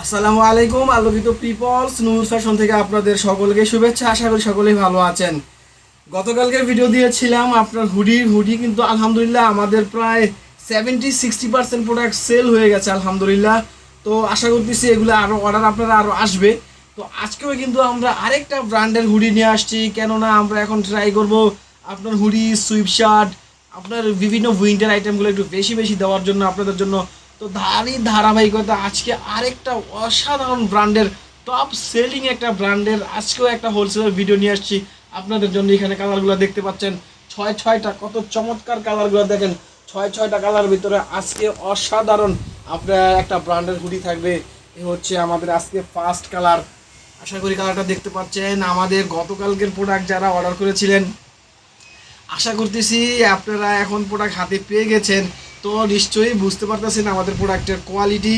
আসসালামু আলাইকুম আলোকিত পিপলস নূর ফ্যাশন থেকে আপনাদের সকলকে শুভেচ্ছা। আশা করি সকলেই ভালো আছেন। গতকালকের ভিডিও দিয়েছিলাম আপনার হুডি কিন্তু আলহামদুলিল্লাহ আমাদের প্রায় 70-60% প্রোডাক্ট সেল হয়ে গেছে আলহামদুলিল্লাহ। তো আশা করতেছি এগুলো আরও অর্ডার আপনারা আরও আসবে। তো আজকেও কিন্তু আমরা আরেকটা ব্র্যান্ডের হুডি নিয়ে আসছি, কেননা আমরা এখন ট্রাই করব আপনার হুডি, সুইপ শার্ট, আপনার বিভিন্ন উইন্টার আইটেমগুলো একটু বেশি বেশি দেওয়ার জন্য আপনাদের জন্য। তো ধারাবাহিকতা আজকে আরেকটা অসাধারণ ব্র্যান্ডের, টপ সেলিং একটা ব্র্যান্ডের আজকেও একটা হোলসেলের ভিডিও নিয়ে আসছি আপনাদের জন্য। এখানে কালারগুলো দেখতে পাচ্ছেন, ছয়টা কত চমৎকার কালারগুলো দেখেন। ছয়টা কালার ভিতরে আজকে অসাধারণ আপনার একটা ব্র্যান্ডের হুডি থাকবে। এ হচ্ছে আমাদের আজকে ফার্স্ট কালার। আশা করি কালারটা দেখতে পাচ্ছেন। আমাদের গতকালকের প্রোডাক্ট যারা অর্ডার করেছিলেন, আশা করতেছি আপনারা এখন প্রোডাক্ট হাতে পেয়ে গেছেন। তো নিশ্চয়ই বুঝতে পারতেছেন আমাদের প্রোডাক্টের কোয়ালিটি।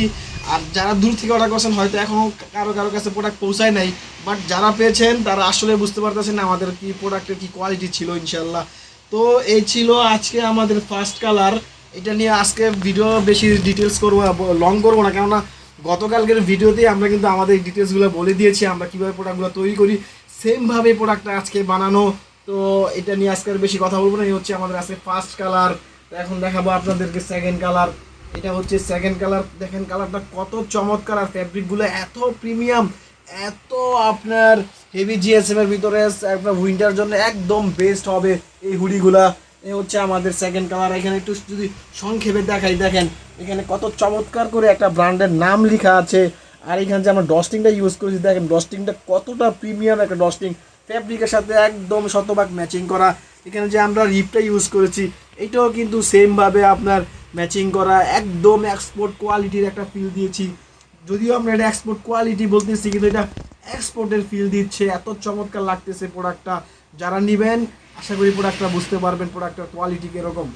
আর যারা দূর থেকে অর্ডার করছেন হয়তো এখনও কারো কাছে প্রোডাক্ট পৌঁছায় নাই, বাট যারা পেয়েছেন তারা আসলে বুঝতে পারতেছেন আমাদের কি প্রোডাক্টের কি কোয়ালিটি ছিল ইনশাল্লাহ। তো এই ছিল আজকে আমাদের ফার্স্ট কালার। এটা নিয়ে আজকে ভিডিও বেশি ডিটেলস করবো, লং করবো না, কেননা গতকালকের ভিডিওতেই আমরা কিন্তু আমাদের ডিটেলসগুলো বলে দিয়েছি আমরা কীভাবে প্রোডাক্টগুলো তৈরি করি। সেমভাবে প্রোডাক্টটা আজকে বানানো। তো এটা নিয়ে আজকে আর বেশি কথা বলবো না। এই হচ্ছে আমাদের আজকে ফার্স্ট কালার। এখন দেখাবো আপনাদেরকে সেকেন্ড কালার। এটা হচ্ছে সেকেন্ড কালার। দেখেন কালারটা কত চমৎকার, আর ফ্যাব্রিকগুলো এত প্রিমিয়াম, এত আপনার হেভি জিএসএম এর ভিতরে আপনার উইন্টার জন্য একদম বেস্ট হবে এই হুডিগুলা। এই হচ্ছে আমাদের সেকেন্ড কালার। এখানে একটু যদি সংক্ষেপে দেখাই, দেখেন এখানে কত চমৎকার করে একটা ব্র্যান্ডের নাম লেখা আছে। আর এখানে যে আমরা ডস্টিংটা ইউজ করেছি, দেখেন ডস্টিংটা কতটা প্রিমিয়াম একটা ডস্টিং, ফ্যাব্রিকের সাথে একদম শতভাগ ম্যাচিং করা। এখানে যে আমরা রিপটা ইউজ করেছি এটাও কিন্তু সেমভাবে আপনার ম্যাচিং করা, একদম এক্সপোর্ট কোয়ালিটির একটা ফিল দিয়েছি। যদিও আমরা এটা এক্সপোর্ট কোয়ালিটি বলতেছি, কিন্তু এটা এক্সপোর্টের ফিল দিচ্ছে। এত চমৎকার লাগতেছে প্রোডাক্টটা। যারা নেবেন আশা করি প্রোডাক্টটা বুঝতে পারবেন প্রোডাক্টের কোয়ালিটি কীরকম।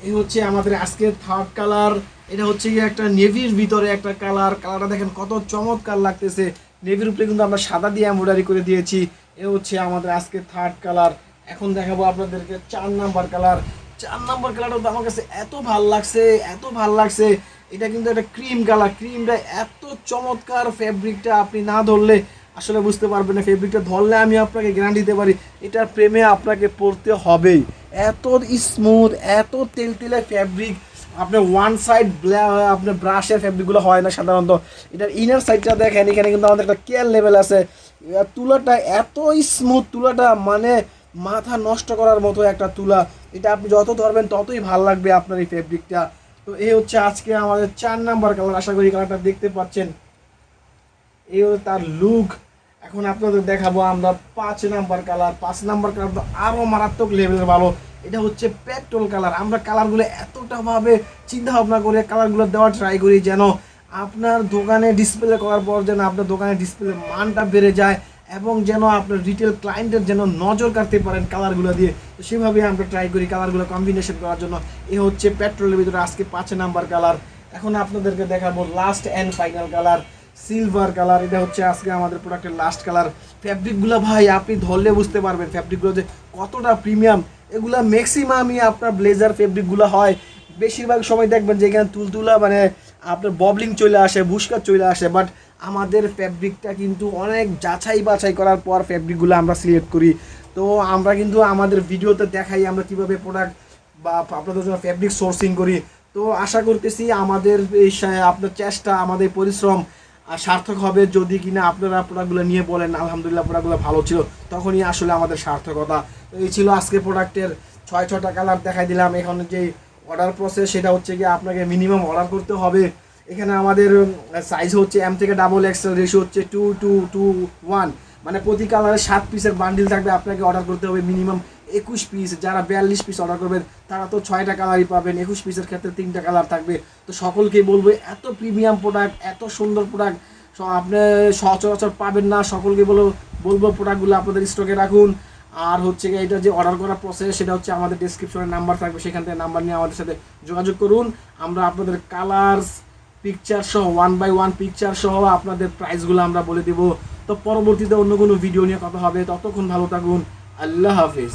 এই হচ্ছে আমাদের আজকে থার্ড কালার। এটা হচ্ছে গিয়ে একটা নেভির ভিতরে একটা কালার। কালারটা দেখেন কত চমৎকার লাগতেছে। নেভির উপরে কিন্তু আমরা সাদা দিয়ে এমব্রয়ডারি করে দিয়েছি। এ হচ্ছে আমাদের আজকে থার্ড কালার। এখন দেখাবো আপনাদেরকে 4 নাম্বার কালার। 4 নাম্বার কালারটা তো আমার কাছে এত ভাল লাগছে। এটা কিন্তু একটা ক্রিম কালার। ক্রিমটা এত চমৎকার, ফ্যাব্রিকটা আপনি না ধরলে আসলে বুঝতে পারবেন না। ফেব্রিকটা ধরলে আমি আপনাকে গ্যারান্টি দিতে পারি এটার প্রেমে আপনাকে পড়তে হবেই। এত স্মুথ, এত তেলতেলে ফ্যাব্রিক। আপনার ওয়ান সাইড আপনার ব্রাশের ফ্যাব্রিকগুলো হয় না সাধারণত। এটার ইনার সাইডটা দেখেন, এখানে কিন্তু আমাদের একটা কেয়ার লেভেল আছে। তুলাটা এত স্মুথ, তুলাটা মানে মাথা নষ্ট করার মতো একটা তুলা। এটা আপনি যত ধরবেন ততই ভালো লাগবে আপনার এই ফ্যাব্রিকটা। তো এই হচ্ছে আজকে আমাদের 4 নাম্বার কালার। আশা করি কালারটা দেখতে পাচ্ছেন, এই হচ্ছে তার লুক। এখন আপনাদের দেখাবো আমরা 5 নাম্বার কালার। 5 নাম্বার কালার তো আরও মারাত্মক লেভেলের ভালো। এটা হচ্ছে পেট্রোল কালার। আমরা কালারগুলো এতটাভাবে চিন্তা ভাবনা করে কালারগুলো দেওয়ার ট্রাই করি যেন আপনার দোকানে ডিসপ্লে করার পর যেন আপনার দোকানের ডিসপ্লে মানটা বেড়ে যায়, এবং যেন আপনার রিটেল ক্লায়েন্টের যেন নজর কাটতে পারেন কালারগুলো দিয়ে। তো সেভাবে আমরা ট্রাই করি কালারগুলো কম্বিনেশন করার জন্য। এ হচ্ছে পেট্রোলের ভিতরে আজকে 5 নাম্বার কালার। এখন আপনাদেরকে দেখাবো last and final colour, silver colour. এটা হচ্ছে আজকে আমাদের প্রোডাক্টের লাস্ট কালার। ফ্যাব্রিকগুলো ভাই আপনি ধরলে বুঝতে পারবেন ফ্যাব্রিকগুলো যে কতটা প্রিমিয়াম। এগুলা ম্যাক্সিমামই আপনার ব্লেজার ফেব্রিকগুলো হয়। বেশিরভাগ সময় দেখবেন যে এখানে তুলতুলা মানে আপনার ববলিং চলে আসে, বুশকার চলে আসে, বাট আমাদের ফ্যাব্রিকটা কিন্তু অনেক যাচাই বাছাই করার পর ফ্যাব্রিকগুলো আমরা সিলেক্ট করি। তো আমরা কিন্তু আমাদের ভিডিওতে দেখাই আমরা কীভাবে প্রোডাক্ট বা আপনাদের জন্য ফ্যাব্রিক সোর্সিং করি। তো আশা করতেছি আমাদের এই আপনার চেষ্টা, আমাদের পরিশ্রম সার্থক হবে যদি কিনা আপনারা প্রোডাক্টগুলো নিয়ে বলেন আলহামদুলিল্লাহ প্রোডাক্টগুলো ভালো ছিল, তখনই আসলে আমাদের সার্থকতা। তো এই ছিল আজকে প্রোডাক্টের 6টা কালার দেখাই দিলাম। এখন যে অর্ডার প্রসেস সেটা হচ্ছে কি আপনাকে মিনিমাম অর্ডার করতে হবে। এখানে আমাদের সাইজ হচ্ছে M থেকে XXL, রেশিও হচ্ছে 2:1, মানে প্রতি কালারে 7 পিসের বান্ডিল থাকবে। আপনাকে অর্ডার করতে হবে মিনিমাম 21 পিস। যারা 42 পিস অর্ডার করবেন তারা তো 6টা কালারই পাবেন। 21 পিসের ক্ষেত্রে 3টা কালার থাকবে। তো সকলকে বলবো এত প্রিমিয়াম প্রোডাক্ট, এত সুন্দর প্রোডাক্ট আপনি সচরাচর পাবেন না। সকলকে বলবো প্রোডাক্টগুলো আপনাদের স্টকে রাখুন। আর হচ্ছে গিয়ে এটা যে অর্ডার করার প্রসেস সেটা হচ্ছে আমাদের ডেসক্রিপশনে নাম্বার থাকবে, সেখান থেকে নাম্বার নিয়ে আমাদের সাথে যোগাযোগ করুন। আমরা আপনাদের কালার পিকচার সহ 1 by 1 পিকচার সহ আপনাদের প্রাইসগুলো আমরা বলে দেবো। তো পরবর্তীতে অন্য কোনো ভিডিও নিয়ে কথা হবে। ততক্ষণ ভালো থাকুন। আল্লাহ হাফিজ।